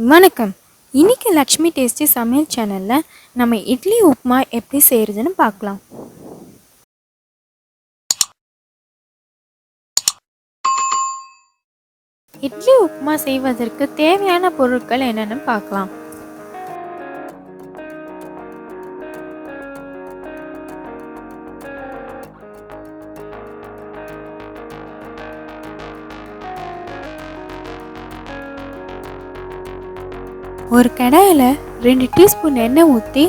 வணக்கம். இன்னைக்கு லக்ஷ்மி டேஸ்டி சமையல் சேனலில் நம்ம இட்லி உப்புமா எப்படி செய்கிறதுன்னு பார்க்கலாம். இட்லி உப்புமா செய்வதற்கு தேவையான பொருட்கள் என்னென்னு பார்க்கலாம். ஒரு கடாயில் 2 டீஸ்பூன் எண்ணெய் ஊற்றி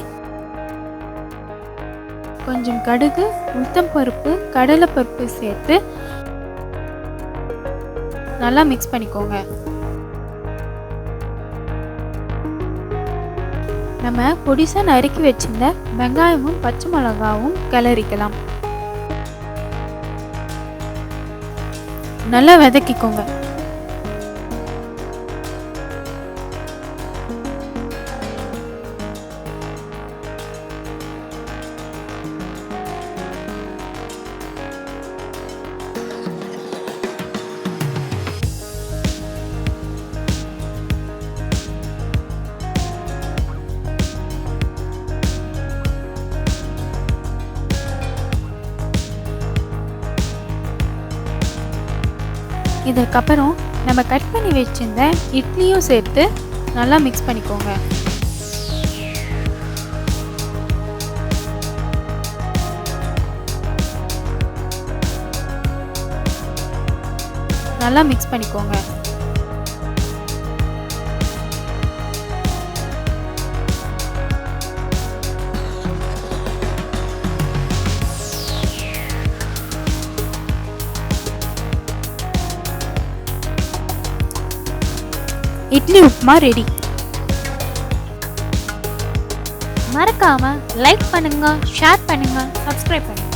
கொஞ்சம் கடுகு, உளுத்தம்பருப்பு, கடலைப்பருப்பு சேர்த்து நல்லா மிக்ஸ் பண்ணிக்கோங்க. நம்ம பொடிசா நறுக்கி வச்சிருந்த வெங்காயமும் பச்சை மிளகாவும் கிளறிக்கலாம். நல்லா வதக்கிக்கோங்க. இதுக்கப்புறம் நம்ம கட் பண்ணி வச்சிருந்த இட்லியும் சேர்த்து நல்லா மிக்ஸ் பண்ணிக்கோங்க. நல்லா மிக்ஸ் பண்ணிக்கோங்க. இட்லி உப்புமா ரெடி. மறக்காம லைக் பண்ணுங்க, ஷேர் பண்ணுங்க, சப்ஸ்கிரைப் பண்ணுங்க.